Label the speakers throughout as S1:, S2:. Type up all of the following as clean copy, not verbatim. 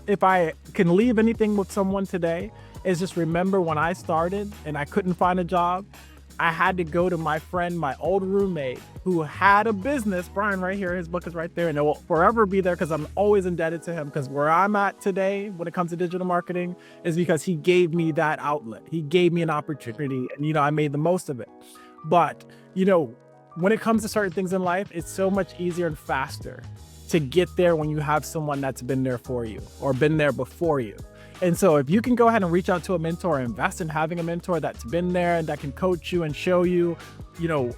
S1: if I can leave anything with someone today, is just remember when I started and I couldn't find a job, I had to go to my friend, my old roommate, who had a business. Brian, right here, his book is right there, and it will forever be there because I'm always indebted to him. Because where I'm at today, when it comes to digital marketing, is because he gave me that outlet. He gave me an opportunity, and I made the most of it. But when it comes to certain things in life, it's so much easier and faster to get there when you have someone that's been there for you or been there before you. And so if you can go ahead and reach out to a mentor, invest in having a mentor that's been there and that can coach you and show you,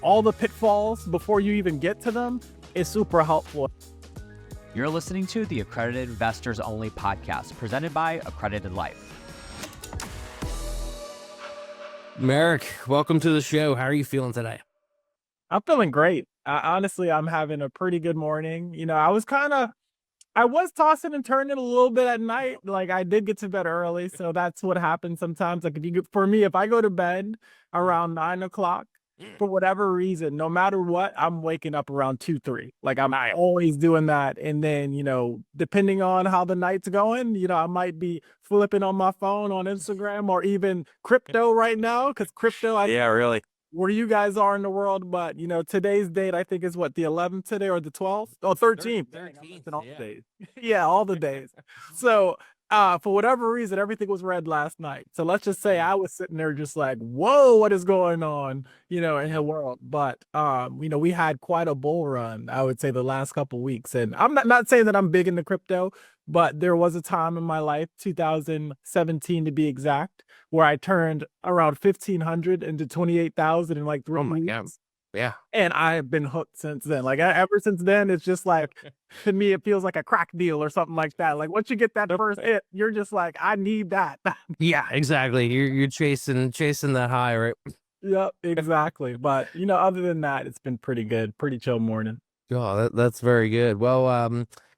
S1: all the pitfalls before you even get to them, is super helpful.
S2: You're listening to the Accredited Investors Only podcast presented by Accredited Life.
S3: Merrick, welcome to the show. How are you feeling today?
S1: I'm feeling great. Honestly, I'm having a pretty good morning. I was tossing and turning a little bit at night. Like, I did get to bed early, so that's what happens sometimes. Like, for me, if I go to bed around 9 o'clock, for whatever reason, no matter what, I'm waking up around 2, 3. Like, I'm always doing that. And then, depending on how the night's going, I might be flipping on my phone on Instagram or even crypto right now, because crypto,
S3: Yeah, really.
S1: where you guys are in the world, but today's date, I think, is what, the 11th today or the 12th? Oh, 13th.
S3: 13th,
S1: All
S3: yeah.
S1: days. Yeah, all the days. So for whatever reason, everything was red last night. So let's just say I was sitting there just like, whoa, what is going on, in the world? But we had quite a bull run, I would say, the last couple weeks. And I'm not saying that I'm big into crypto, but there was a time in my life, 2017 to be exact, where I turned around 1,500 into 28,000 in like 3
S3: Oh my
S1: weeks.
S3: God. Yeah.
S1: And I've been hooked since then. Like, ever since then, it's just like, to me, it feels like a crack deal or something like that. Like, once you get that first hit, you're just like, I need that.
S3: Yeah, exactly. You're chasing that high, right?
S1: Yep, exactly. But other than that, it's been pretty good, pretty chill morning.
S3: Oh, that's very good. Well,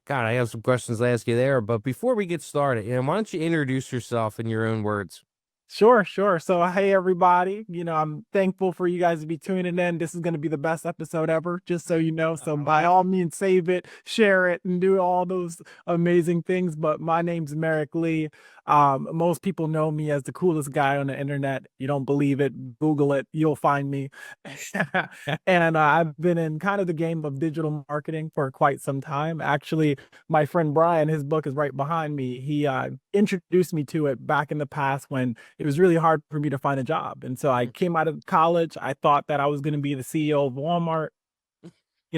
S3: God, I have some questions to ask you there, but before we get started, why don't you introduce yourself in your own words?
S1: Sure, sure. So, hey, everybody. I'm thankful for you guys to be tuning in. This is going to be the best episode ever, just so you know. So, by all means, save it, share it, and do all those amazing things. But my name's Merrick Lee. Most people know me as the coolest guy on the internet. You don't believe it, Google it, you'll find me. And I've been in kind of the game of digital marketing for quite some time. Actually, my friend Brian, his book is right behind me. He introduced me to it back in the past when it was really hard for me to find a job. And so I came out of college. I thought that I was going to be the CEO of Walmart.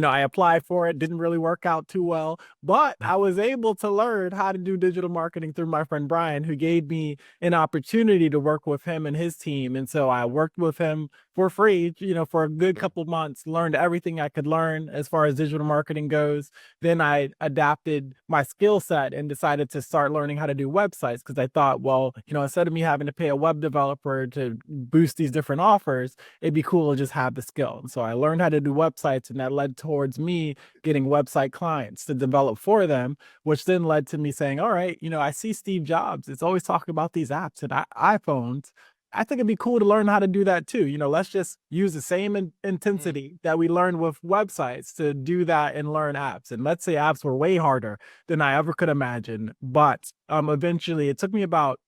S1: I applied for it, didn't really work out too well, but I was able to learn how to do digital marketing through my friend Brian, who gave me an opportunity to work with him and his team. And so I worked with him for free, for a good couple months, learned everything I could learn as far as digital marketing goes. Then I adapted my skill set and decided to start learning how to do websites, because I thought, well, instead of me having to pay a web developer to boost these different offers, it'd be cool to just have the skill. And so I learned how to do websites, and that led towards me getting website clients to develop for them, which then led to me saying, all right, I see Steve Jobs. It's always talking about these apps and iPhones. I think it'd be cool to learn how to do that too. Let's just use the same intensity that we learned with websites to do that and learn apps. And let's say apps were way harder than I ever could imagine. But eventually, it took me about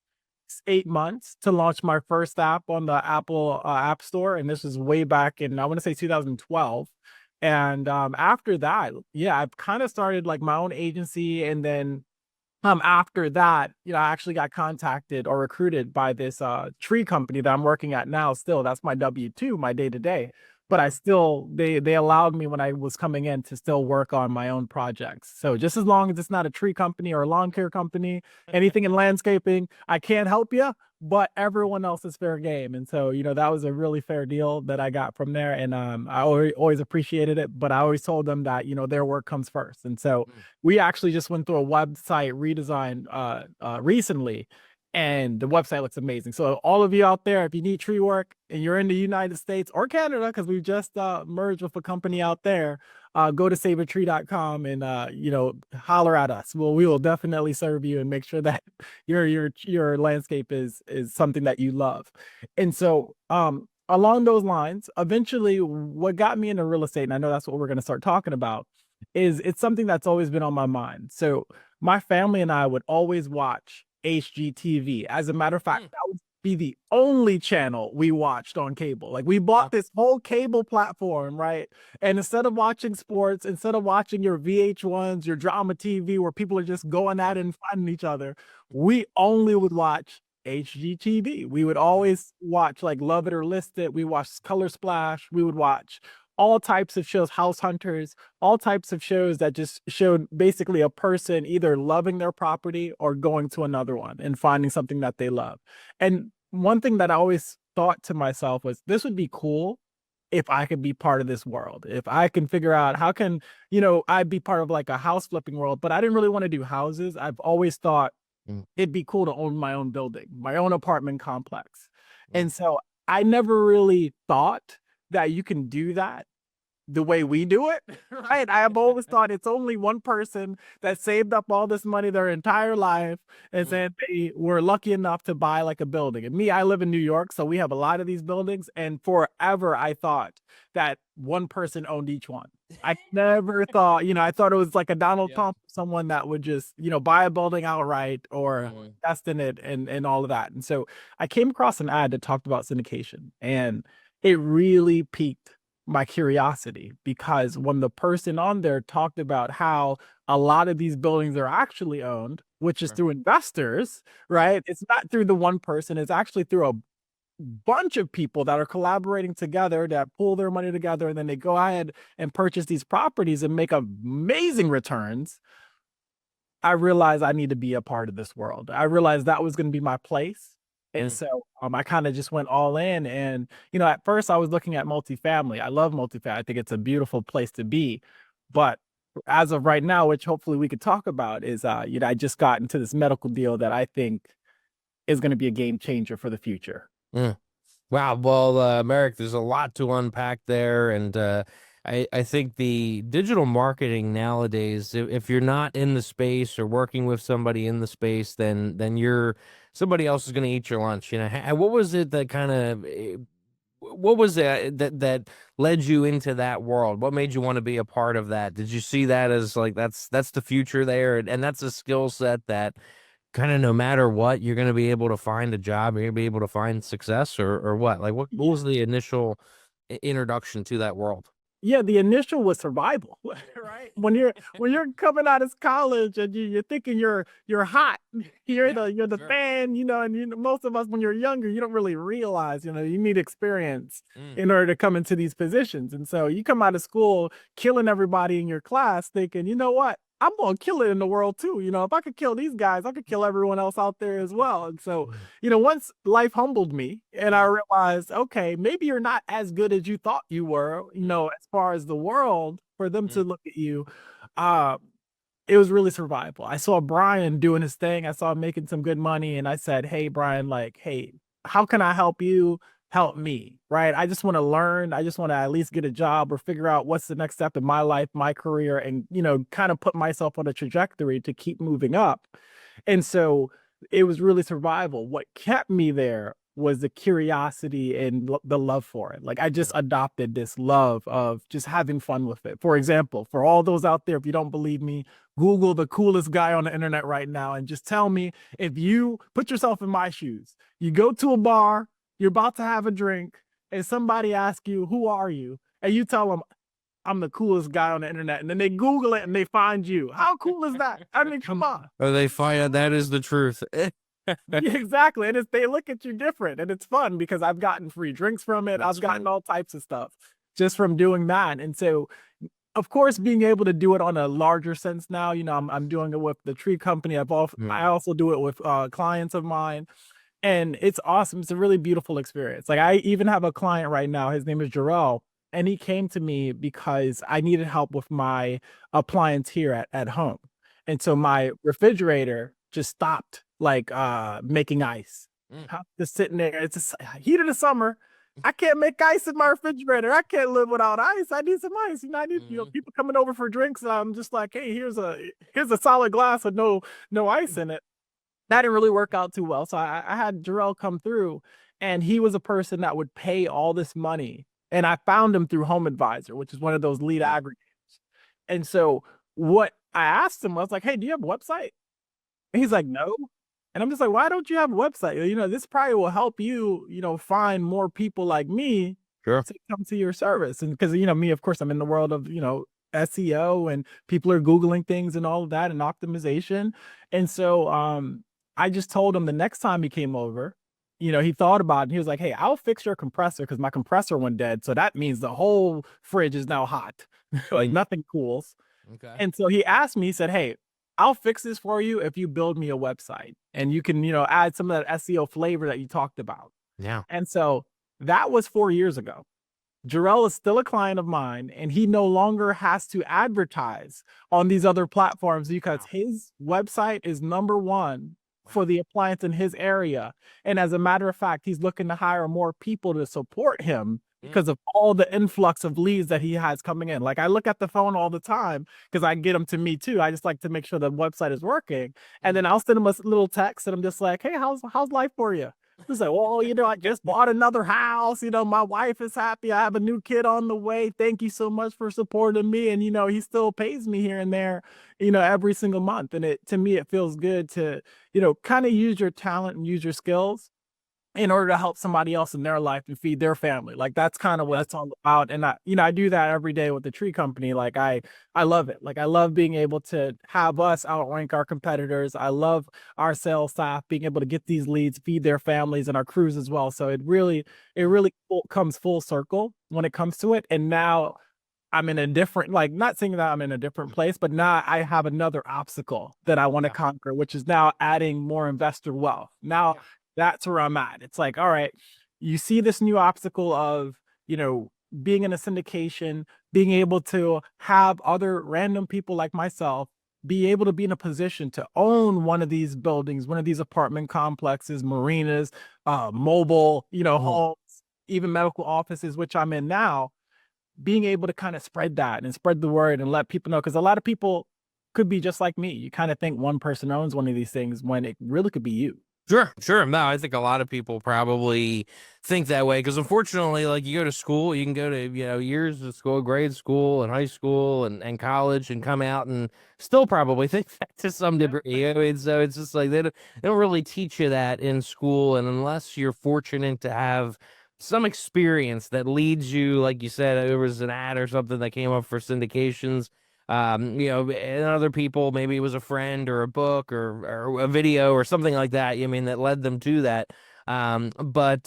S1: 8 months to launch my first app on the Apple App Store. And this was way back in, I want to say, 2012. And after that, yeah, I've kind of started like my own agency. And then after that, I actually got contacted or recruited by this tree company that I'm working at now still. That's my W-2, my day-to-day. But they allowed me when I was coming in to still work on my own projects. So just as long as it's not a tree company or a lawn care company, anything in landscaping, I can't help you, but everyone else is fair game. And so, that was a really fair deal that I got from there. And I always appreciated it, but I always told them that, their work comes first. And so we actually just went through a website redesign recently, and the website looks amazing. So all of you out there, if you need tree work and you're in the United States or Canada, because we've just merged with a company out there, go to saveatree.com and holler at us. We will definitely serve you and make sure that your landscape is something that you love. And so along those lines, eventually, what got me into real estate, and I know that's what we're going to start talking about, is it's something that's always been on my mind. So my family and I would always watch HGTV. As a matter of fact, that would be the only channel we watched on cable. Like we bought this whole cable platform, right? And instead of watching sports, instead of watching your VH1s, your drama TV where people are just going at it and fighting each other, we only would watch HGTV. We would always watch like Love It or List It. We watched Color Splash. We would watch all types of shows, House Hunters, all types of shows that just showed basically a person either loving their property or going to another one and finding something that they love. And one thing that I always thought to myself was this would be cool if I could be part of this world. If I can figure out how can, I'd be part of like a house flipping world, but I didn't really want to do houses. I've always thought
S3: Mm.
S1: it'd be cool to own my own building, my own apartment complex.
S3: Mm.
S1: And so I never really thought that you can do that the way we do it, right? I have always thought it's only one person that saved up all this money their entire life and said they were lucky enough to buy like a building. And me, I live in New York, so we have a lot of these buildings. And forever, I thought that one person owned each one. I never thought, I thought it was like a Donald Trump, someone that would just, buy a building outright or invest in it and all of that. And so I came across an ad that talked about syndication, and it really piqued my curiosity because when the person on there talked about how a lot of these buildings are actually owned, which is through investors, right? It's not through the one person, it's actually through a bunch of people that are collaborating together that pull their money together and then they go ahead and purchase these properties and make amazing returns. I realized I need to be a part of this world. I realized that was going to be my place. And so I kind of just went all in. And, at first I was looking at multifamily. I love multifamily. I think it's a beautiful place to be. But as of right now, which hopefully we could talk about, is, I just got into this medical deal that I think is going to be a game changer for the future.
S3: Mm. Wow. Well, Merrick, there's a lot to unpack there. And I think the digital marketing nowadays, if you're not in the space or working with somebody in the space, then somebody else is going to eat your lunch. What was it that kind of what was that led you into that world? What made you want to be a part of that? Did you see that as like that's the future there, and that's a skill set that kind of no matter what, you're going to be able to find a job, you're going to be able to find success, or what? Like what was the initial introduction to that world?
S1: Yeah, the initial was survival, right? When you're coming out of college and you're thinking you're hot, you're the fan, and most of us when you're younger, you don't really realize, you need experience in order to come into these positions. And so you come out of school killing everybody in your class, thinking, you know what? I'm gonna kill it in the world too. If I could kill these guys, I could kill everyone else out there as well. And so, once life humbled me and I realized, okay, maybe you're not as good as you thought you were, as far as the world for them to look at you, uh, it was really survival. I saw Brian doing his thing. I saw him making some good money. And I said, hey, Brian, like, hey, how can I help you? Help me, right? I just want to learn. I just want to at least get a job or figure out what's the next step in my life, my career, and, kind of put myself on a trajectory to keep moving up. And so it was really survival. What kept me there was the curiosity and the love for it. Like I just adopted this love of just having fun with it. For example, for all those out there, if you don't believe me, Google the coolest guy on the internet right now and just tell me, if you put yourself in my shoes, you go to a bar, you're about to have a drink, and somebody asks you, who are you? And you tell them, I'm the coolest guy on the internet. And then they Google it and they find you. How cool is that? I mean, come on.
S3: Or they find out that is the truth.
S1: Yeah, exactly. And they look at you different. And it's fun because I've gotten free drinks from it. I've gotten all types of stuff just from doing that. And so, of course, being able to do it on a larger sense now, I'm doing it with the tree company. I also do it with clients of mine. And it's awesome. It's a really beautiful experience. Like I even have a client right now. His name is Jarrell. And he came to me because I needed help with my appliance here at home. And so my refrigerator just stopped like making ice. Just sitting there. It's just heat of the summer. I can't make ice in my refrigerator. I can't live without ice. I need some ice. I need people coming over for drinks. And I'm just like, hey, here's a solid glass with no ice in it. That didn't really work out too well. So I had Jarrell come through, and he was a person that would pay all this money. And I found him through Home Advisor, which is one of those lead aggregators. And so what I asked him, I was like, hey, do you have a website? And he's like, no. And I'm just like, why don't you have a website? This probably will help you, find more people like me
S3: Sure.
S1: to come to your service. And because, me, of course, I'm in the world of, SEO, and people are Googling things and all of that and optimization. And so I just told him the next time he came over, he thought about it and he was like, hey, I'll fix your compressor because my compressor went dead. So that means the whole fridge is now hot. Like nothing cools.
S3: Okay.
S1: And so he asked me, he said, hey, I'll fix this for you if you build me a website and you can, add some of that SEO flavor that you talked about.
S3: Yeah.
S1: And so that was 4 years ago. Jarrell is still a client of mine, and he no longer has to advertise on these other platforms because his website is number one for the appliance in his area. And as a matter of fact, he's looking to hire more people to support him because of all the influx of leads that he has coming in. Like I look at the phone all the time because I get them to me too. I just like to make sure the website is working. And then I'll send him a little text and I'm just like, hey, how's life for you? He's like, well, I just bought another house. My wife is happy. I have a new kid on the way. Thank you so much for supporting me. And, he still pays me here and there, every single month. And to me, it feels good to, kind of use your talent and use your skills in order to help somebody else in their life and feed their family. Like that's kind of what it's all about. And I do that every day with the tree company. Like I love it. Like I love being able to have us outrank our competitors. I love our sales staff being able to get these leads, feed their families and our crews as well. So it really comes full circle when it comes to it. And now I'm in a different, like, not saying that I'm in a different place, but now I have another obstacle that I want to conquer, which is now adding more investor wealth. Now that's where I'm at. It's like, all right, you see this new obstacle of, being in a syndication, being able to have other random people like myself be able to be in a position to own one of these buildings, one of these apartment complexes, marinas, mobile, homes, even medical offices, which I'm in now, being able to kind of spread that and spread the word and let people know. Because a lot of people could be just like me. You kind of think one person owns one of these things when it really could be you.
S3: Sure. No, I think a lot of people probably think that way because unfortunately, like you go to school, you can go to, years of school, grade school and high school and college and come out and still probably think that to some degree. I mean, so it's just like they don't really teach you that in school. And unless you're fortunate to have some experience that leads you, like you said, there was an ad or something that came up for syndications. And other people, maybe it was a friend or a book or a video or something like that. That led them to that. But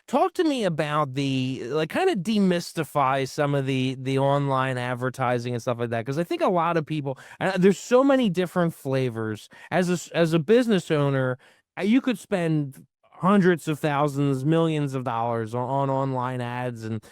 S3: talk to me about kind of demystify some of the online advertising and stuff like that. Cause I think a lot of people, there's so many different flavors as a business owner, you could spend hundreds of thousands, millions of dollars on online ads and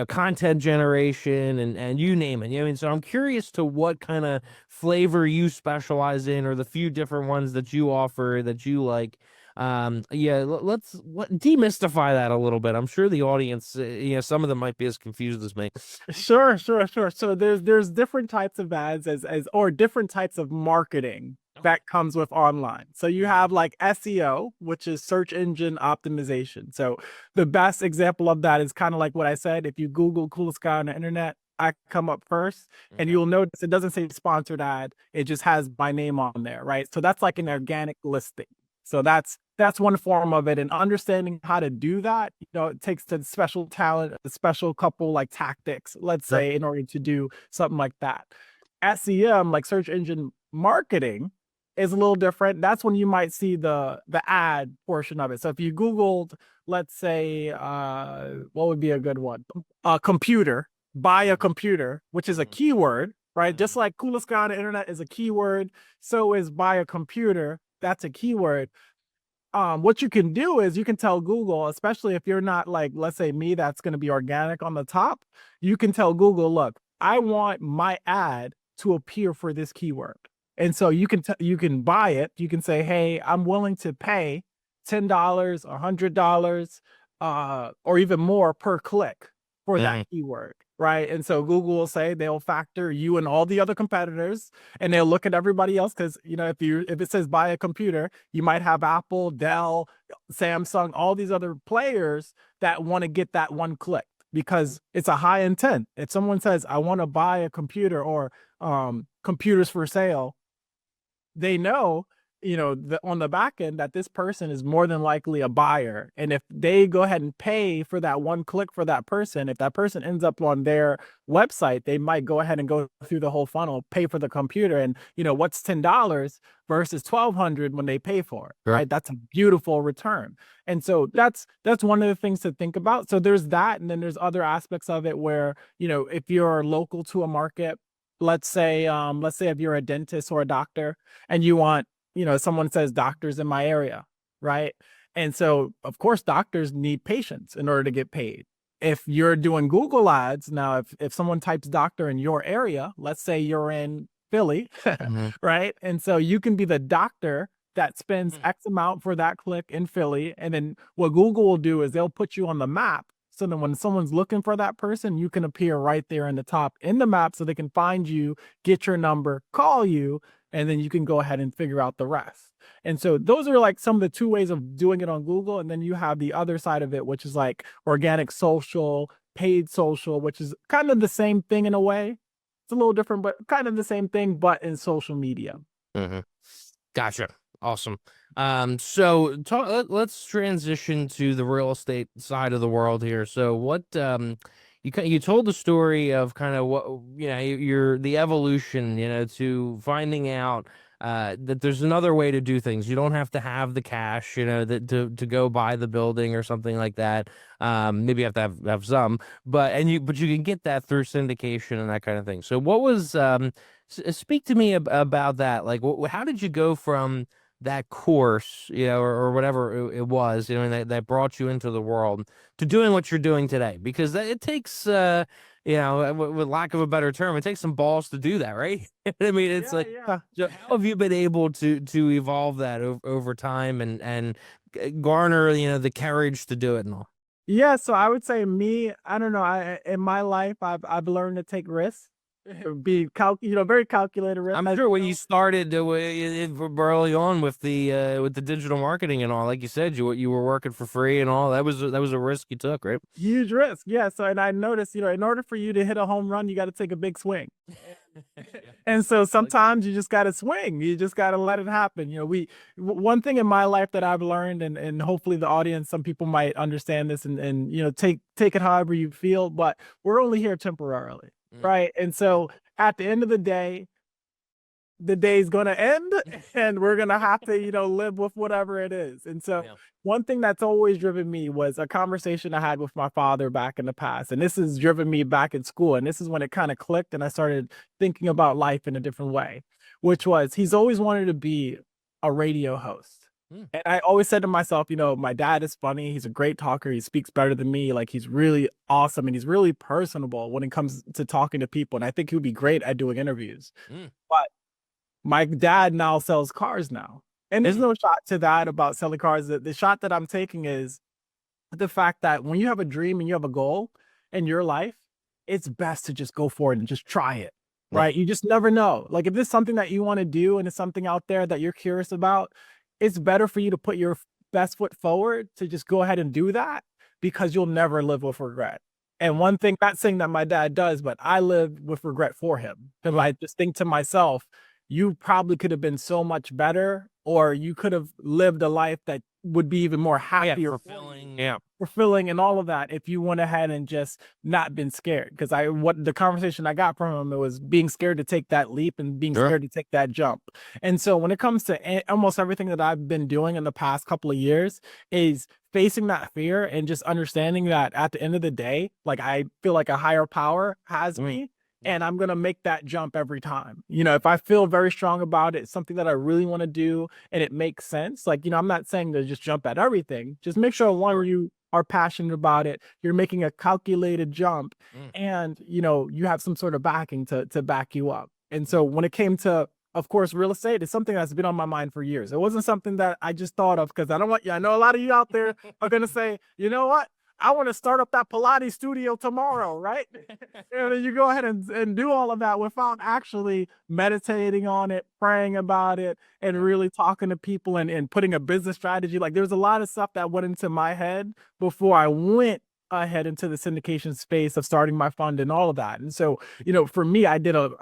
S3: content generation and you name it. So I'm curious to what kind of flavor you specialize in or the few different ones that you offer that you like. Let's demystify that a little bit. I'm sure the audience, some of them might be as confused as me.
S1: Sure. So there's different types of ads or different types of marketing that comes with online. So you have like SEO, which is search engine optimization. So the best example of that is kind of like what I said. If you Google coolest guy on the internet, I come up first, and you'll notice it doesn't say sponsored ad. It just has my name on there, right? So that's like an organic listing. So that's one form of it. And understanding how to do that, it takes a special talent, a special couple like tactics, let's say, in order to do something like that. SEM, like search engine marketing, is a little different. That's when you might see the ad portion of it. So if you Googled, let's say, what would be a good one? A computer, buy a computer, which is a keyword, right? Just like coolest guy on the internet is a keyword, so is buy a computer. That's a keyword. What you can do is you can tell Google, especially if you're not like, let's say me, that's going to be organic on the top. You can tell Google, look, I want my ad to appear for this keyword. And so you can buy it. You can say, hey, I'm willing to pay $10, $100, or even more per click for that keyword, right? And so Google will say they'll factor you and all the other competitors, and they'll look at everybody else because if it says buy a computer, you might have Apple, Dell, Samsung, all these other players that want to get that one click because it's a high intent. If someone says I want to buy a computer or computers for sale, they know, on the back end that this person is more than likely a buyer. And if they go ahead and pay for that one click for that person, if that person ends up on their website, they might go ahead and go through the whole funnel, pay for the computer. And, what's $10 versus 1,200 when they pay for it,
S3: Sure.
S1: right? That's a beautiful return. And so that's one of the things to think about. So there's that. And then there's other aspects of it where, if you're local to a market, let's say if you're a dentist or a doctor and you want, someone says doctors in my area, right? And so, of course, doctors need patients in order to get paid. If you're doing Google ads, now, if someone types doctor in your area, let's say you're in Philly,
S3: Mhm.
S1: right? And so you can be the doctor that spends
S3: Mm.
S1: X amount for that click in Philly. And then what Google will do is they'll put you on the map. So then when someone's looking for that person, you can appear right there in the top in the map so they can find you, get your number, call you, and then you can go ahead and figure out the rest. And so those are like some of the two ways of doing it on Google. And then you have the other side of it, which is like organic social, paid social, which is kind of the same thing in a way. It's a little different, but kind of the same thing, but in social media.
S3: Mhm. Gotcha. Awesome. So let's transition to the real estate side of the world here. So what you told the story of kind of what your the evolution, to finding out that there's another way to do things. You don't have to have the cash, that to go buy the building or something like that. Maybe you have to have some, but you can get that through syndication and that kind of thing. So what was speak to me about that? Like, how did you go from that course, or whatever it was, and that brought you into the world to doing what you're doing today? Because it takes, with lack of a better term, it takes some balls to do that, right? I mean, it's
S1: Yeah,
S3: like,
S1: yeah.
S3: so how have you been able to evolve that over time and garner, the courage to do it and all?
S1: Yeah, so I would say I don't know, in my life, I've learned to take risks, very calculated risk.
S3: I'm sure when you started early on with the digital marketing and all, like you said, you were working for free and all. That was a risk you took, right?
S1: Huge risk, yeah. So, and I noticed, in order for you to hit a home run, you got to take a big swing. And so sometimes you just got to swing. You just got to let it happen. One thing in my life that I've learned, and hopefully the audience, some people might understand this and take it however you feel, but we're only here temporarily,
S3: Mm.
S1: right? And so at the end of the day's gonna end and we're gonna have to, live with whatever it is. And so
S3: Yeah.
S1: one thing that's always driven me was a conversation I had with my father back in the past. And this has driven me back in school. And this is when it kind of clicked and I started thinking about life in a different way, which was he's always wanted to be a radio host.
S3: Mm.
S1: And I always said to myself, my dad is funny. He's a great talker. He speaks better than me. Like he's really awesome and he's really personable when it comes to talking to people. And I think he would be great at doing interviews.
S3: Mm.
S1: But my dad now sells cars now. And there's no shot to that about selling cars. The shot that I'm taking is the fact that when you have a dream and you have a goal in your life, it's best to just go for it and just try it.
S3: Yeah.
S1: Right. You just never know. Like if there's something that you want to do and it's something out there that you're curious about, it's better for you to put your best foot forward to just go ahead and do that because you'll never live with regret. And one thing, not saying that my dad does, but I live with regret for him. Because I just think to myself, you probably could have been so much better, or you could have lived a life that would be even more happier,
S3: Fulfilling. Yeah.
S1: fulfilling, and all of that if you went ahead and just not been scared. Because what the conversation I got from him, it was being scared to take that leap and being
S3: Sure.
S1: scared to take that jump. And so when it comes to almost everything that I've been doing in the past couple of years is facing that fear and just understanding that at the end of the day, like I feel like a higher power has me. And I'm going to make that jump every time. If I feel very strong about it, it's something that I really want to do and it makes sense. Like, I'm not saying to just jump at everything. Just make sure one, you are passionate about it. You're making a calculated jump and, you have some sort of backing to back you up. And so when it came to, of course, real estate is something that's been on my mind for years. It wasn't something that I just thought of because I know a lot of you out there are going to say, you know what? I want to start up that Pilates studio tomorrow, right? And then you go ahead and do all of that without actually meditating on it, praying about it, and really talking to people and putting a business strategy. Like there's a lot of stuff that went into my head before I went ahead into the syndication space of starting my fund and all of that. And so, for me, I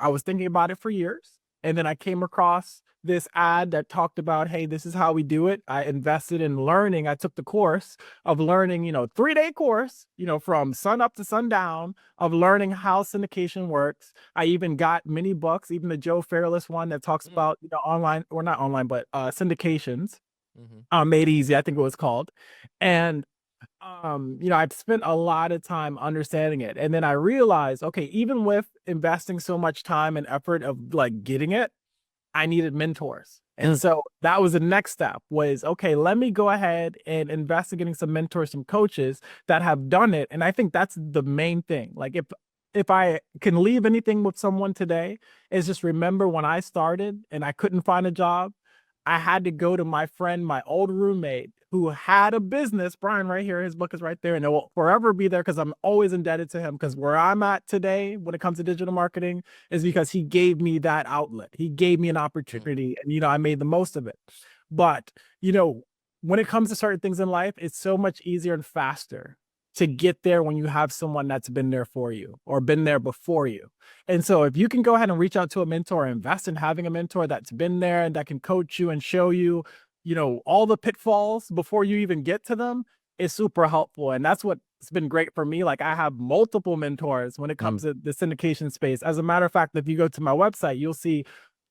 S1: was thinking about it for years. And then I came across this ad that talked about, hey, this is how we do it. I invested in learning. I took the course of learning, 3-day course, from sun up to sundown of learning how syndication works. I even got many books, even the Joe Fairless one that talks about, online, or not online, but syndications, made easy, I think it was called. And I've spent a lot of time understanding it. And then I realized, okay, even with investing so much time and effort of like getting it, I needed mentors. And so that was the next step was, okay, let me go ahead and invest in getting some mentors, some coaches that have done it. And I think that's the main thing. Like if I can leave anything with someone today, is just remember when I started and I couldn't find a job, I had to go to my friend, my old roommate, who had a business. Brian, right here, his book is right there, and it will forever be there because I'm always indebted to him. Because where I'm at today, when it comes to digital marketing, is because he gave me that outlet. He gave me an opportunity, and I made the most of it. But when it comes to certain things in life, it's so much easier and faster to get there when you have someone that's been there for you or been there before you. And so if you can go ahead and reach out to a mentor, invest in having a mentor that's been there and that can coach you and show you, all the pitfalls before you even get to them, is super helpful. And that's what's been great for me. Like I have multiple mentors when it comes to the syndication space. As a matter of fact, if you go to my website, you'll see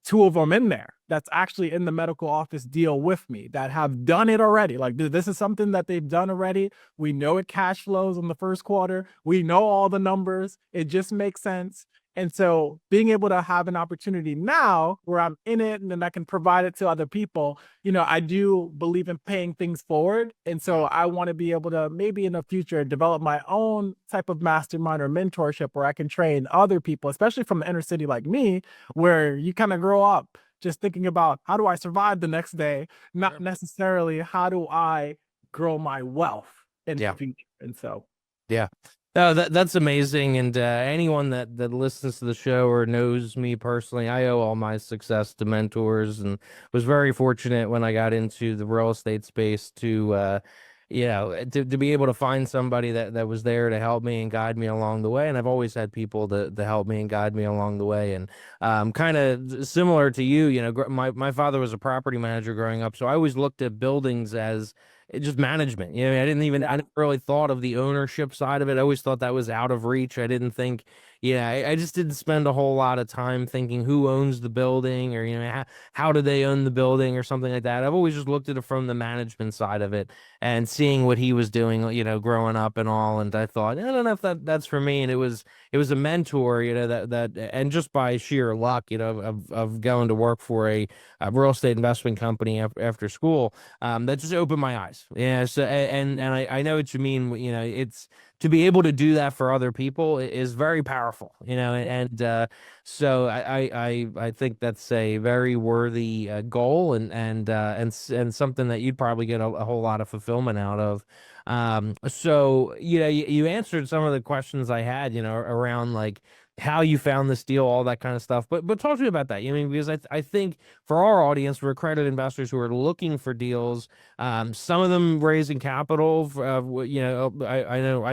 S1: 2 of them in there that's actually in the medical office deal with me that have done it already. Like, dude, this is something that they've done already. We know it cash flows in the first quarter. We know all the numbers. It just makes sense. And so being able to have an opportunity now where I'm in it and then I can provide it to other people, I do believe in paying things forward. And so I want to be able to maybe in the future develop my own type of mastermind or mentorship where I can train other people, especially from the inner city like me, where you kind of grow up just thinking about how do I survive the next day, not necessarily how do I grow my wealth in the future. And so,
S3: yeah. No, that's amazing. And anyone that listens to the show or knows me personally, I owe all my success to mentors, and was very fortunate when I got into the real estate space to be able to find somebody that was there to help me and guide me along the way. And I've always had people to help me and guide me along the way. And kind of similar to you, my father was a property manager growing up, so I always looked at buildings as just management. I never really thought of the ownership side of it. I always thought that was out of reach. I didn't think, I just didn't spend a whole lot of time thinking who owns the building or, how do they own the building or something like that. I've always just looked at it from the management side of it and seeing what he was doing, growing up and all. And I thought, I don't know if that's for me. And it was a mentor, and just by sheer luck, of going to work for a real estate investment company after school, that just opened my eyes. Yeah. So, and I know what you mean. It's to be able to do that for other people is very powerful, so I think that's a very worthy goal and something that you'd probably get a whole lot of fulfillment out of. So you answered some of the questions I had, around like how you found this deal, all that kind of stuff. But talk to me about that. Because I think for our audience, we're accredited investors who are looking for deals. Some of them raising capital. I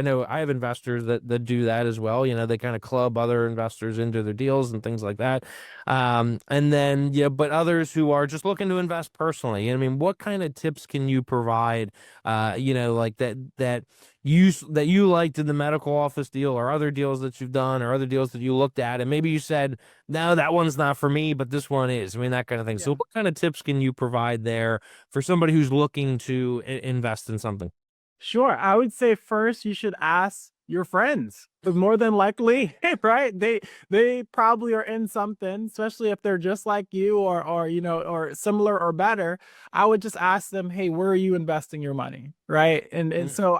S3: know I have investors that do that as well. They kind of club other investors into their deals and things like that. And then but others who are just looking to invest personally. What kind of tips can you provide? Like that you liked in the medical office deal or other deals that you've done or other deals that you looked at and maybe you said, no, that one's not for me, but this one is. That kind of thing. So what kind of tips can you provide there for somebody who's looking to invest in something?
S1: Sure. I would say first you should ask your friends. Because more than likely, right? They probably are in something, especially if they're just like you or similar or better. I would just ask them, hey, where are you investing your money? Right. And so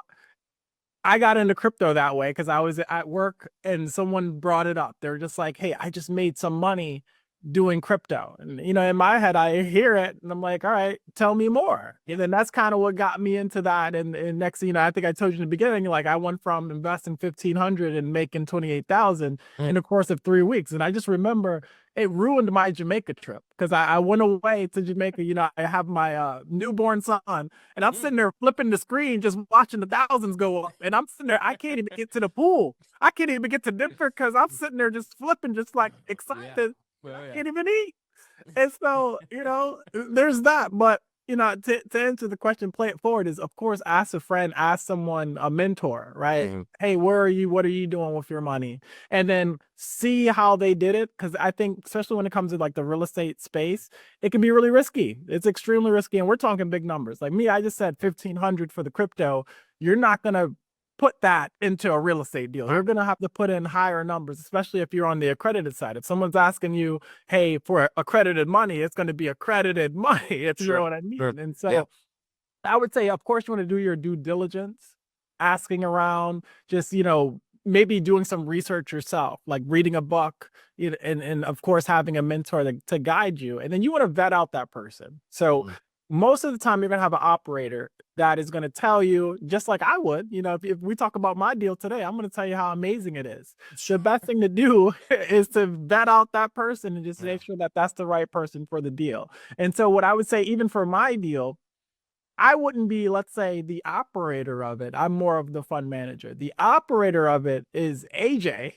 S1: I got into crypto that way because I was at work and someone brought it up. They're just like, hey, I just made some money doing crypto. And, in my head, I hear it and I'm like, all right, tell me more. And then that's kind of what got me into that. And next thing you know, I think I told you in the beginning, like I went from investing 1,500 and making 28,000 in the course of 3 weeks. And I just remember it ruined my Jamaica trip because I went away to Jamaica. I have my newborn son, and I'm sitting there flipping the screen, just watching the thousands go up. And I'm sitting there, I can't even get to the pool. I can't even get to dinner because I'm sitting there just flipping, just like excited. I can't even eat. And so, there's that. But, to answer the question, play it forward is, of course, ask a friend, ask someone, a mentor, right? Hey, where are you? What are you doing with your money? And then see how they did it. Cause I think, especially when it comes to like the real estate space, it can be really risky. It's extremely risky. And we're talking big numbers. Like me, I just said 1,500 for the crypto. You're not going to put that into a real estate deal. You're going to have to put in higher numbers, especially if you're on the accredited side. If someone's asking you, hey, for accredited money, it's going to be accredited money, if you know what I mean. And so I would say, of course, you want to do your due diligence, asking around, just, maybe doing some research yourself, like reading a book, and of course, having a mentor to guide you. And then you want to vet out that person. So most of the time, you're going to have an operator that is going to tell you, just like I would, if we talk about my deal today, I'm going to tell you how amazing it is. The best thing to do is to vet out that person and just make sure that that's the right person for the deal. And so what I would say, even for my deal, I wouldn't be, let's say, the operator of it. I'm more of the fund manager. The operator of it is AJ,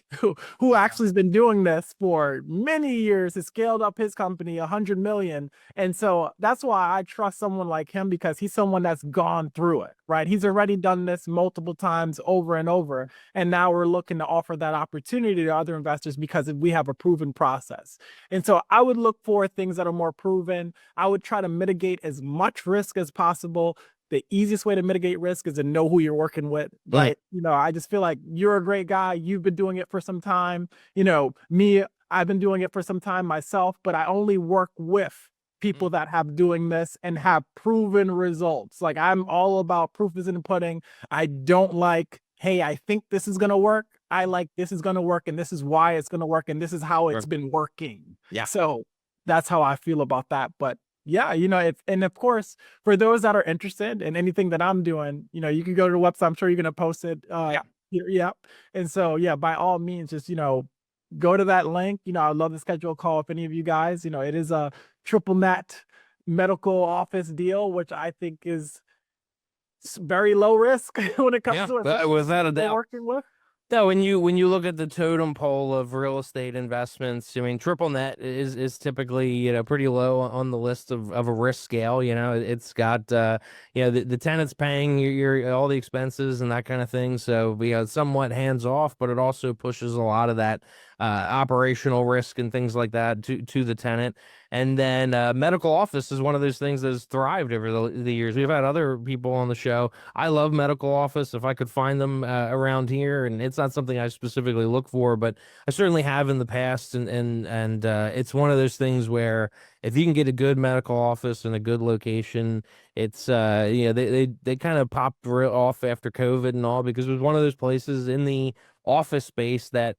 S1: who actually has been doing this for many years, has scaled up his company 100 million. And so that's why I trust someone like him, because he's someone that's gone through it, right? He's already done this multiple times over and over. And now we're looking to offer that opportunity to other investors because we have a proven process. And so I would look for things that are more proven. I would try to mitigate as much risk as possible. The easiest way to mitigate risk is to know who you're working with. Like, I just feel like you're a great guy. You've been doing it for some time. Me, I've been doing it for some time myself, but I only work with people that have doing this and have proven results. Like, I'm all about proof is in the pudding. I don't like, hey, I think this is going to work. I like, this is going to work, and this is why it's going to work, and this is how it's been working. So that's how I feel about that. But yeah, and of course, for those that are interested in anything that I'm doing, you can go to the website. I'm sure you're going to post it. And so, by all means, just, go to that link. I'd love to schedule a call with any of you guys. It is a triple net medical office deal, which I think is very low risk when it comes to it.
S3: Without a doubt.
S1: Working with.
S3: No, when you look at the totem pole of real estate investments, I mean, triple net is typically, pretty low on the list of a risk scale. It's got the tenant's paying your all the expenses and that kind of thing. So somewhat hands off, but it also pushes a lot of that operational risk and things like that to the tenant. And then medical office is one of those things that has thrived over the years. We've had other people on the show. I love medical office if I could find them around here, and it's not something I specifically look for, but I certainly have in the past. And it's one of those things where if you can get a good medical office in a good location, it's they kind of popped off after COVID and all, because it was one of those places in the office space that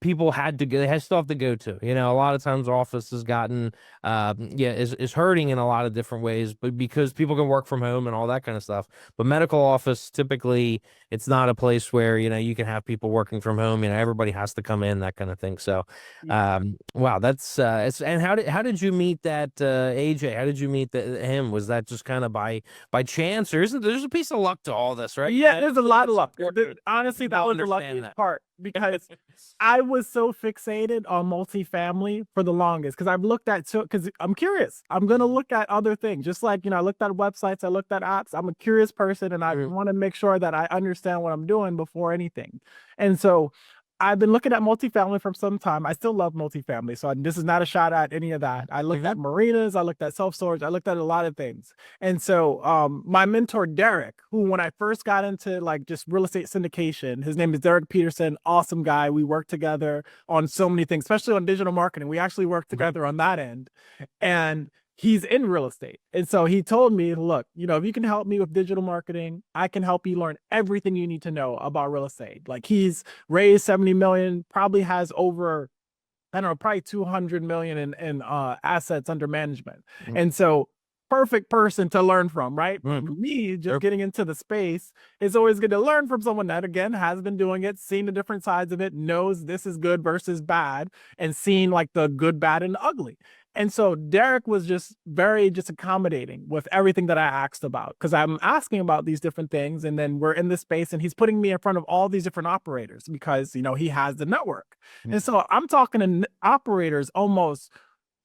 S3: people had to go, they still have to go to. A lot of times office has gotten, is hurting in a lot of different ways, but because people can work from home and all that kind of stuff. But medical office, typically, it's not a place where, you can have people working from home. Everybody has to come in, that kind of thing. So, wow, that's, and how did you meet that, AJ? How did you meet him? Was that just kind of by chance, or there's a piece of luck to all this, right?
S1: Yeah, there's a lot of luck. Honestly, that was the luckiest part, because I was so fixated on multifamily for the longest, because I've looked at, because I'm curious. I'm going to look at other things. Just like, I looked at websites, I looked at apps. I'm a curious person, and I want to make sure that I understand what I'm doing before anything. And so I've been looking at multifamily for some time. I still love multifamily. So this is not a shot at any of that. I looked at marinas. I looked at self-storage. I looked at a lot of things. And so my mentor, Derek, who when I first got into like just real estate syndication, his name is Derek Peterson, awesome guy. We worked together on so many things, especially on digital marketing. We actually worked together on that end. And he's in real estate. And so he told me, look, if you can help me with digital marketing, I can help you learn everything you need to know about real estate. Like, he's raised 70 million, probably has over, I don't know, probably 200 million in assets under management. And so perfect person to learn from, right?
S3: Right.
S1: For me, just
S3: Sure.
S1: getting into the space is always good to learn from someone that, again, has been doing it, seen the different sides of it, knows this is good versus bad, and seen like the good, bad, and ugly. And so Derek was just very just accommodating with everything that I asked about, because I'm asking about these different things, and then we're in this space, and he's putting me in front of all these different operators because he has the network. And so I'm talking to operators almost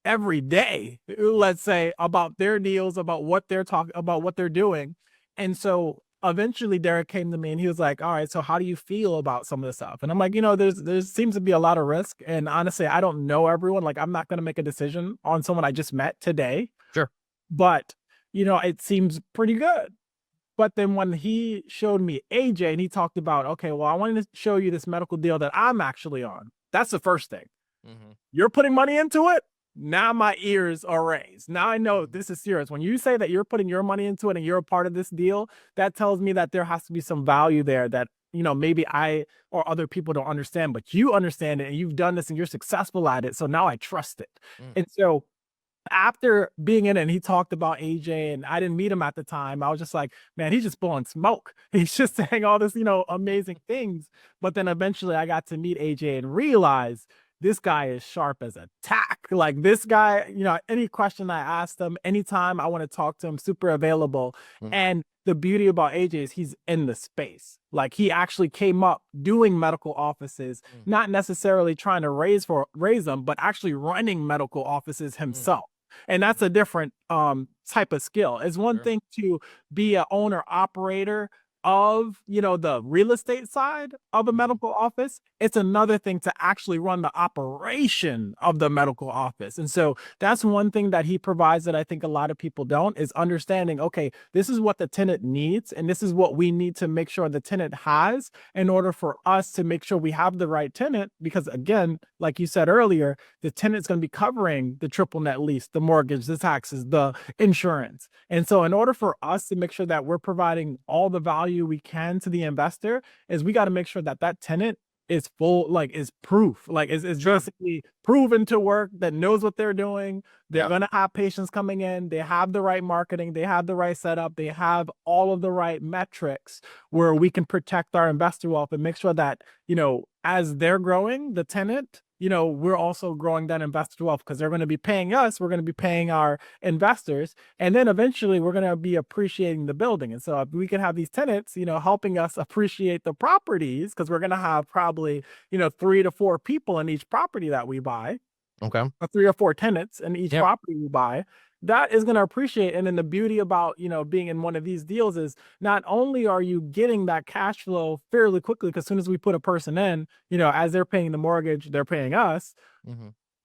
S1: every day, let's say, about their deals, about what they're talking about, what they're doing. And so eventually Derek came to me and he was like, all right, so how do you feel about some of this stuff? And I'm like, there seems to be a lot of risk. And honestly, I don't know everyone. Like, I'm not going to make a decision on someone I just met today.
S3: Sure.
S1: But, it seems pretty good. But then when he showed me AJ and he talked about, okay, well, I wanted to show you this medical deal that I'm actually on. That's the first thing. You're putting money into it. Now my ears are raised. Now I know this is serious. When you say that you're putting your money into it and you're a part of this deal, that tells me that there has to be some value there that, maybe I or other people don't understand, but you understand it and you've done this and you're successful at it. So now I trust it. And so after being in it, and he talked about AJ, and I didn't meet him at the time, I was just like, man, he's just blowing smoke. He's just saying all this, amazing things. But then eventually I got to meet AJ and realize this guy is sharp as a tack. Like, this guy, any question I asked him, anytime I want to talk to him, super available. And the beauty about AJ is he's in the space. Like, he actually came up doing medical offices, not necessarily trying to raise them, but actually running medical offices himself. And that's a different type of skill. It's one thing to be an owner operator of, the real estate side of a medical office. It's another thing to actually run the operation of the medical office. And so that's one thing that he provides that I think a lot of people don't, is understanding, okay, this is what the tenant needs, and this is what we need to make sure the tenant has in order for us to make sure we have the right tenant. Because again, like you said earlier, the tenant's going to be covering the triple net lease, the mortgage, the taxes, the insurance. And so in order for us to make sure that we're providing all the value we can to the investor, is we got to make sure that that tenant is full, like, is proof, like is basically proven to work, that knows what they're doing. They're going to have patients coming in. They have the right marketing. They have the right setup. They have all of the right metrics where we can protect our investor wealth and make sure that, as they're growing, the tenant, we're also growing that investor wealth, because they're going to be paying us. We're going to be paying our investors. And then eventually we're going to be appreciating the building. And so if we can have these tenants, helping us appreciate the properties, because we're going to have probably, 3 to 4 people in each property that we buy.
S3: Okay.
S1: Or 3 or 4 tenants in each property we buy. That is going to appreciate. And then the beauty about, being in one of these deals is not only are you getting that cash flow fairly quickly, because as soon as we put a person in, as they're paying the mortgage, they're paying us.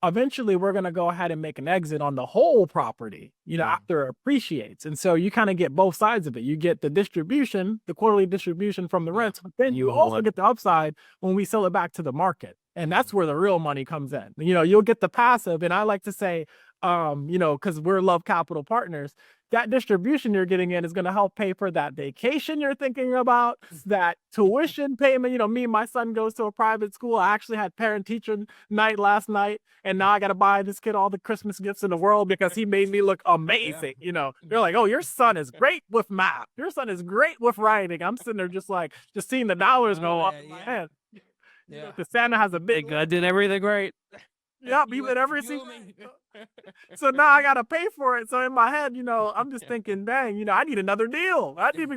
S1: Eventually we're going to go ahead and make an exit on the whole property, after it appreciates. And so you kind of get both sides of it. You get the distribution, the quarterly distribution from the rents, but then you also get the upside when we sell it back to the market. And that's where the real money comes in. You'll get the passive. And I like to say, because we're Love Capital partners, that distribution you're getting in is going to help pay for that vacation you're thinking about, that tuition payment. Me and my son goes to a private school. I actually had parent-teacher night last night, and now I got to buy this kid all the Christmas gifts in the world because he made me look amazing. They're like, oh, your son is great with math. Your son is great with writing. I'm sitting there just seeing the dollars go up in my head. The Santa has a big.
S3: I did everything right.
S1: Yeah, even everything. So now I gotta pay for it. So in my head, I'm just thinking, dang, I need another deal. I need,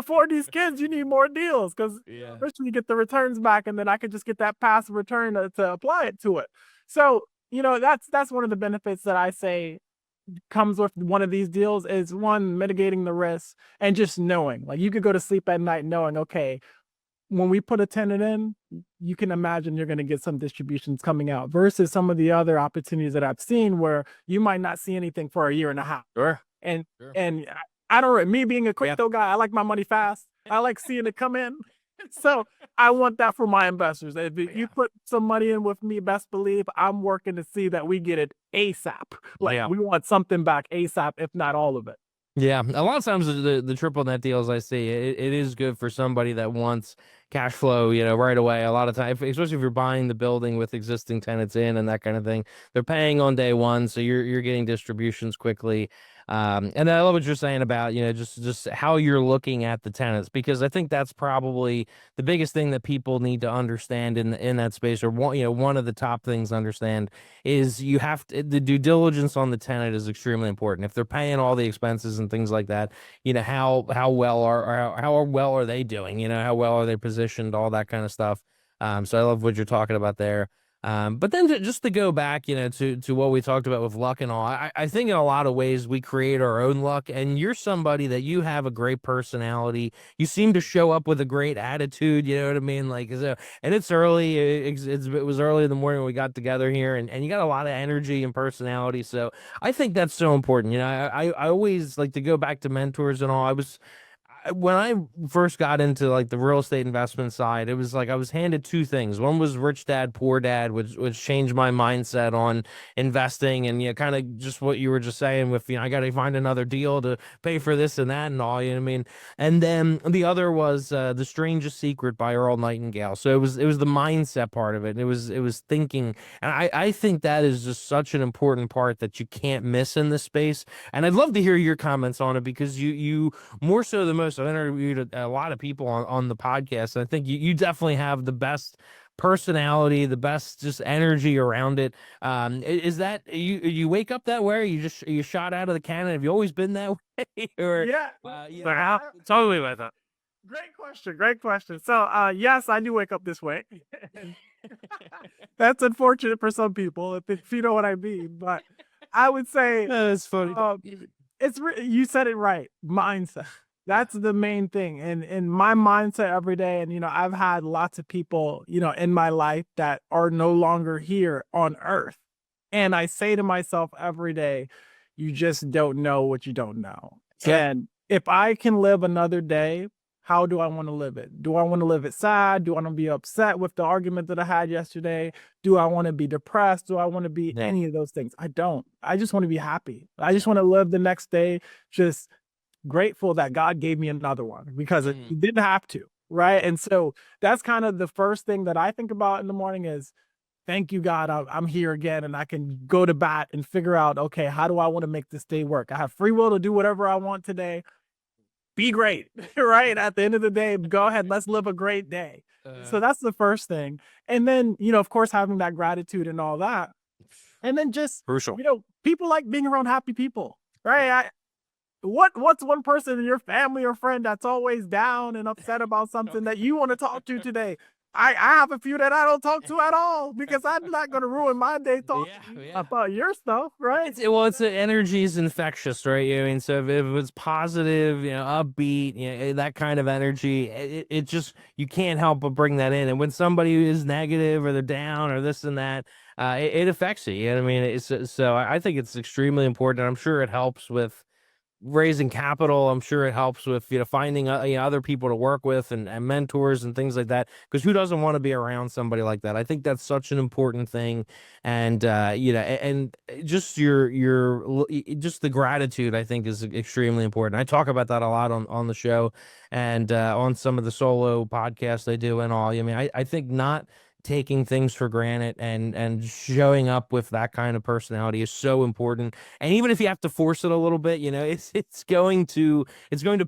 S1: for these kids, you need more deals, because first you get the returns back, and then I could just get that passive return to apply it to it. So that's one of the benefits that I say comes with one of these deals, is one, mitigating the risk, and just knowing, like, you could go to sleep at night knowing, okay, when we put a tenant in, you can imagine you're going to get some distributions coming out, versus some of the other opportunities that I've seen where you might not see anything for a year and a half. And I don't, me being a crypto guy, I like my money fast. I like seeing it come in. So I want that for my investors. If you put some money in with me, best believe I'm working to see that we get it ASAP. We want something back ASAP, if not all of it.
S3: Yeah, a lot of times the triple net deals I see, it is good for somebody that wants cash flow, right away. A lot of time, especially if you're buying the building with existing tenants in and that kind of thing, they're paying on day one, so you're getting distributions quickly. And I love what you're saying about, just how you're looking at the tenants, because I think that's probably the biggest thing that people need to understand in that space, or one of the top things to understand is the due diligence on the tenant is extremely important. If they're paying all the expenses and things like that, how well how well are they doing? How well are they positioned? All that kind of stuff. So I love what you're talking about there. But then just to go back, to what we talked about with luck and all, I think in a lot of ways we create our own luck. And you're somebody that you have a great personality. You seem to show up with a great attitude. You know what I mean? Like, so, and it's early. It was early in the morning when we got together here, and you got a lot of energy and personality. So I think that's so important. I always like to go back to mentors and all. When I first got into like the real estate investment side, it was like I was handed two things. One was Rich Dad, Poor Dad, which changed my mindset on investing, and kind of just what you were just saying with I got to find another deal to pay for this and that and all. You know what I mean? And then the other was The Strangest Secret by Earl Nightingale. So it was the mindset part of it. It was thinking, and I think that is just such an important part that you can't miss in this space. And I'd love to hear your comments on it, because you more so than most, I've interviewed a lot of people on the podcast, and I think you definitely have the best personality, the best just energy around it. Is that you wake up that way? Or you shot out of the cannon? Have you always been that way? Or
S1: Yeah.
S3: tell me about that.
S1: Great question. Great question. So, yes, I do wake up this way. That's unfortunate for some people, if you know what I mean. But I would say,
S3: That's funny.
S1: you said it right. Mindset. That's the main thing. And my mindset every day. And, I've had lots of people, in my life that are no longer here on earth. And I say to myself every day, you just don't know what you don't know. And if I can live another day, how do I want to live it? Do I want to live it sad? Do I want to be upset with the argument that I had yesterday? Do I want to be depressed? Do I want to be any of those things? I don't. I just want to be happy. I just want to live the next day just grateful that God gave me another one, because he didn't have to, right? And so that's kind of the first thing that I think about in the morning is, thank you, God, I'm here again, and I can go to bat and figure out, okay, how do I want to make this day work? I have free will to do whatever I want today. Be great, right? At the end of the day, go ahead, let's live a great day. So that's the first thing. And then, of course, having that gratitude and all that. And then just,
S3: Crucial.
S1: people like being around happy people, right? What's one person in your family or friend that's always down and upset about something that you want to talk to today? I have a few that I don't talk to at all, because I'm not going to ruin my day talking about your stuff, right?
S3: Energy is infectious, right? I mean, so if it's positive, upbeat, that kind of energy, it just, you can't help but bring that in. And when somebody is negative or they're down or this and that, it affects you. You know what I mean? So I think it's extremely important. I'm sure it helps with raising capital. I'm sure it helps with finding other people to work with, and mentors and things like that, because who doesn't want to be around somebody like that? I think that's such an important thing. And and just just the gratitude, I think, is extremely important. I talk about that a lot on the show, and on some of the solo podcasts I do and all. I mean, I think not taking things for granted and showing up with that kind of personality is so important. And even if you have to force it a little bit, it's going to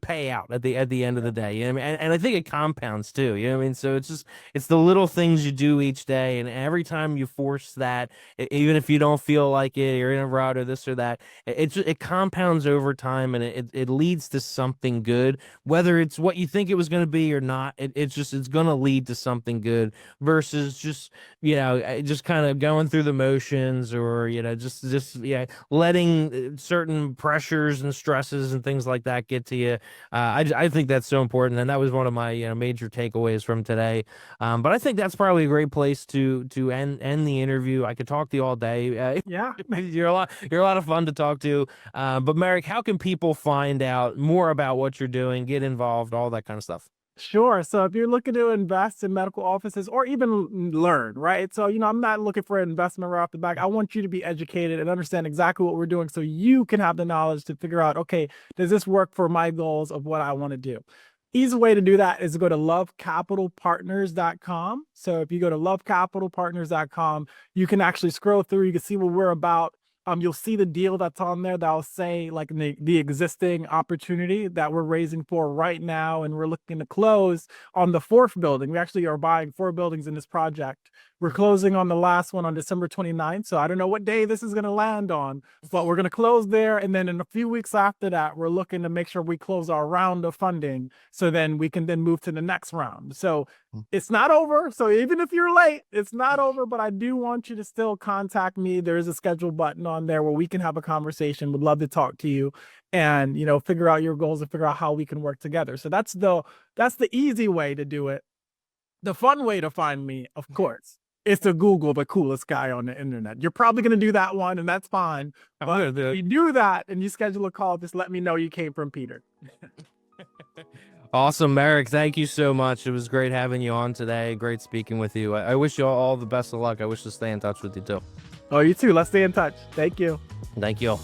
S3: pay out at the end of the day. And I think it compounds too. You know what I mean? So it's the little things you do each day, and every time you force that, even if you don't feel like it, you're in a rut or this or that, it compounds over time, and it leads to something good, whether it's what you think it was going to be or not. It's going to lead to something good, versus just kind of going through the motions, or letting certain pressures and stresses and things like that get to you. I think that's so important, and that was one of my major takeaways from today. But I think that's probably a great place to end the interview. I could talk to you all day.
S1: Yeah.
S3: You're a lot of fun to talk to. But Merrick, how can people find out more about what you're doing, get involved, all that kind of stuff?
S1: Sure. So if you're looking to invest in medical offices or even learn, right? So, I'm not looking for an investment right off the back. I want you to be educated and understand exactly what we're doing, so you can have the knowledge to figure out, okay, does this work for my goals of what I want to do? Easy way to do that is to go to lovecapitalpartners.com. So if you go to lovecapitalpartners.com, you can actually scroll through, you can see what we're about. you'll see the deal that's on there that'll say like the existing opportunity that we're raising for right now, and we're looking to close on the 4th building. We actually are buying 4 buildings in this project. We're closing on the last one on December 29th. So I don't know what day this is going to land on, but we're going to close there. And then in a few weeks after that, we're looking to make sure we close our round of funding. So then we can then move to the next round. So it's not over. So even if you're late, it's not over, but I do want you to still contact me. There is a schedule button on there where we can have a conversation. Would love to talk to you and, you know, figure out your goals and figure out how we can work together. So that's the easy way to do it. The fun way to find me, of course, is to Google the coolest guy on the internet. You're probably going to do that one, and that's fine. But if you do that and you schedule a call, just let me know you came from Peter.
S3: Awesome, Merrick. Thank you so much. It was great having you on today. Great speaking with you. I wish you all the best of luck. I wish to stay in touch with you too.
S1: Oh, you too. Let's stay in touch. Thank you.
S3: Thank you all.